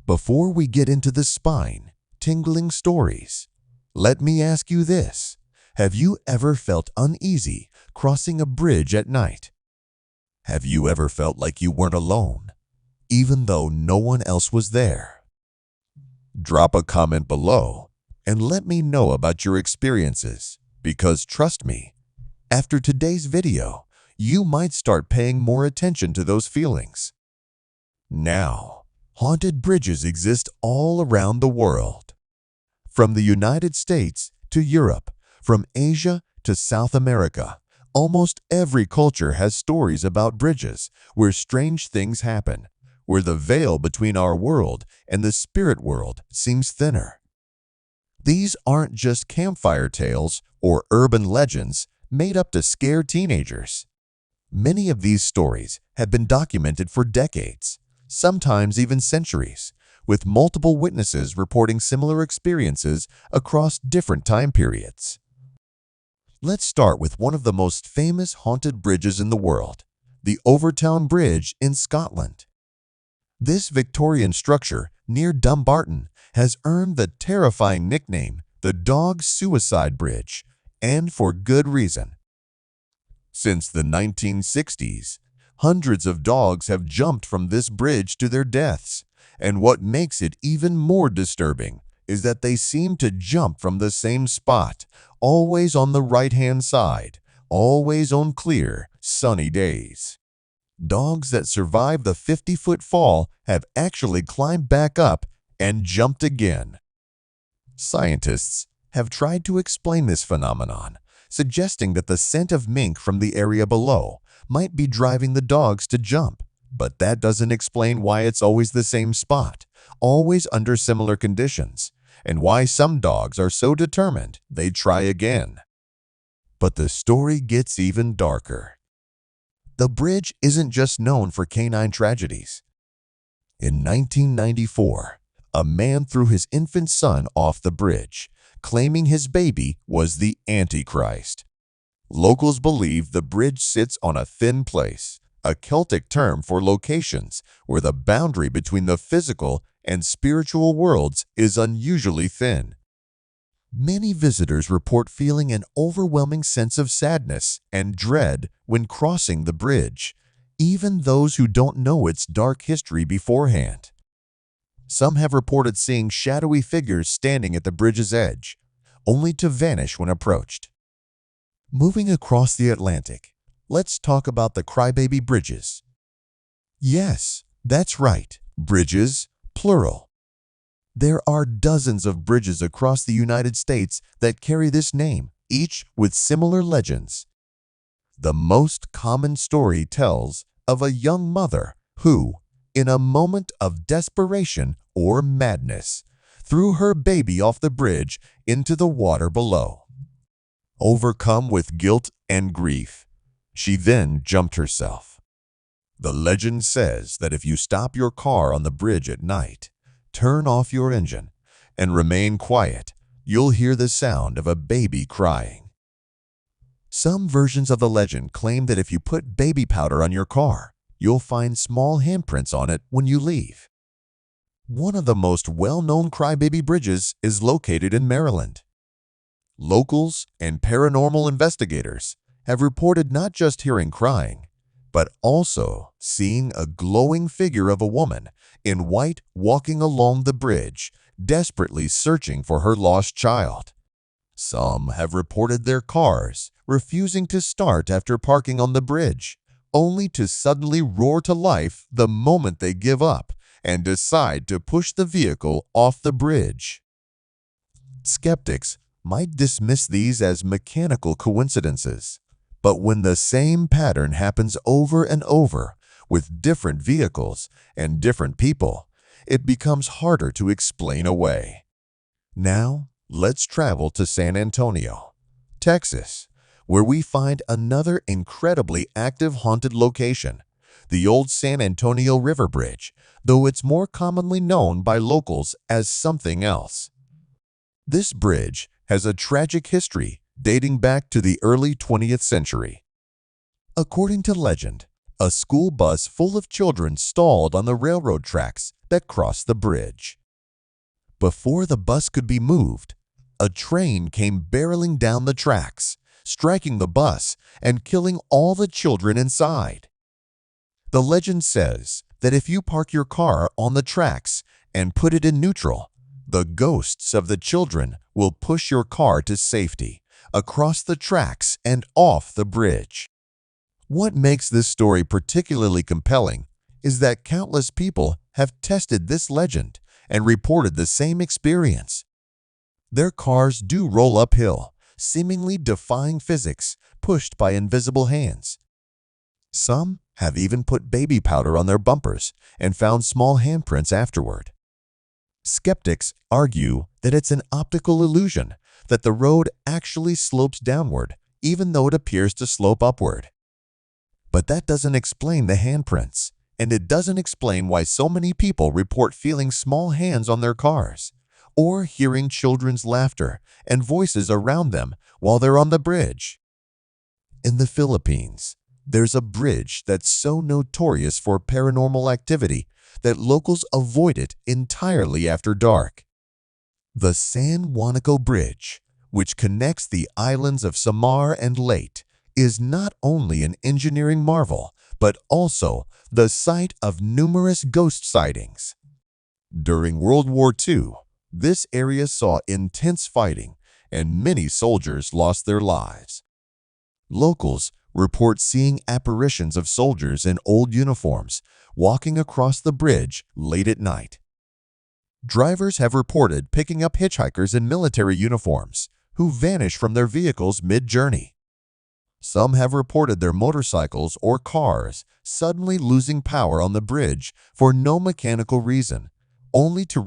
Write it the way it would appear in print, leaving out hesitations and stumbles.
Before we get into the spine-tingling stories, let me ask you this. Have you ever felt uneasy crossing a bridge at night? Have you ever felt like you weren't alone, even though no one else was there? Drop a comment below and let me know about your experiences, because trust me, after today's video, you might start paying more attention to those feelings. Now, haunted bridges exist all around the world. From the United States to Europe, from Asia to South America, almost every culture has stories about bridges where strange things happen, where the veil between our world and the spirit world seems thinner. These aren't just campfire tales or urban legends made up to scare teenagers. Many of these stories have been documented for decades, sometimes even centuries, with multiple witnesses reporting similar experiences across different time periods. Let's start with one of the most famous haunted bridges in the world, the Overtown Bridge in Scotland. This Victorian structure near Dumbarton has earned the terrifying nickname the Dog Suicide Bridge, and for good reason. Since the 1960s, hundreds of dogs have jumped from this bridge to their deaths, and what makes it even more disturbing is that they seem to jump from the same spot, always on the right-hand side, always on clear, sunny days. Dogs that survive the 50-foot fall have actually climbed back up and jumped again. Scientists have tried to explain this phenomenon, suggesting that the scent of mink from the area below might be driving the dogs to jump, but that doesn't explain why it's always the same spot, always under similar conditions, and why some dogs are so determined they try again. But the story gets even darker. The bridge isn't just known for canine tragedies. In 1994, a man threw his infant son off the bridge, claiming his baby was the Antichrist. Locals believe the bridge sits on a thin place, a Celtic term for locations where the boundary between the physical and spiritual worlds is unusually thin. Many visitors report feeling an overwhelming sense of sadness and dread when crossing the bridge, even those who don't know its dark history beforehand. Some have reported seeing shadowy figures standing at the bridge's edge, only to vanish when approached. Moving across the Atlantic, let's talk about the crybaby bridges. Yes, that's right, bridges, plural. There are dozens of bridges across the United States that carry this name, each with similar legends. The most common story tells of a young mother who, in a moment of desperation or madness, threw her baby off the bridge into the water below. Overcome with guilt and grief, she then jumped herself. The legend says that if you stop your car on the bridge at night, turn off your engine, and remain quiet, you'll hear the sound of a baby crying. Some versions of the legend claim that if you put baby powder on your car, you'll find small handprints on it when you leave. One of the most well-known crybaby bridges is located in Maryland. Locals and paranormal investigators have reported not just hearing crying, but also seeing a glowing figure of a woman in white walking along the bridge, desperately searching for her lost child. Some have reported their cars refusing to start after parking on the bridge, only to suddenly roar to life the moment they give up and decide to push the vehicle off the bridge. Skeptics might dismiss these as mechanical coincidences, but when the same pattern happens over and over with different vehicles and different people, it becomes harder to explain away. Now, let's travel to San Antonio, Texas, where we find another incredibly active haunted location, the old San Antonio River Bridge, though it's more commonly known by locals as something else. This bridge has a tragic history dating back to the early 20th century. According to legend, A school bus full of children stalled on the railroad tracks that crossed the bridge. Before the bus could be moved, a train came barreling down the tracks, striking the bus and killing all the children inside. The legend says that if you park your car on the tracks and put it in neutral, the ghosts of the children will push your car to safety across the tracks and off the bridge. What makes this story particularly compelling is that countless people have tested this legend and reported the same experience. Their cars do roll uphill, seemingly defying physics, pushed by invisible hands. Some have even put baby powder on their bumpers and found small handprints afterward. Skeptics argue that it's an optical illusion, that the road actually slopes downward even though it appears to slope upward. But that doesn't explain the handprints, and it doesn't explain why so many people report feeling small hands on their cars, or hearing children's laughter and voices around them while they're on the bridge. In the Philippines, there's a bridge that's so notorious for paranormal activity that locals avoid it entirely after dark. The San Juanico Bridge, which connects the islands of Samar and Leyte, is not only an engineering marvel, but also the site of numerous ghost sightings. During World War II, this area saw intense fighting, and many soldiers lost their lives. Locals report seeing apparitions of soldiers in old uniforms walking across the bridge late at night. Drivers have reported picking up hitchhikers in military uniforms who vanish from their vehicles mid-journey. Some have reported their motorcycles or cars suddenly losing power on the bridge for no mechanical reason, only to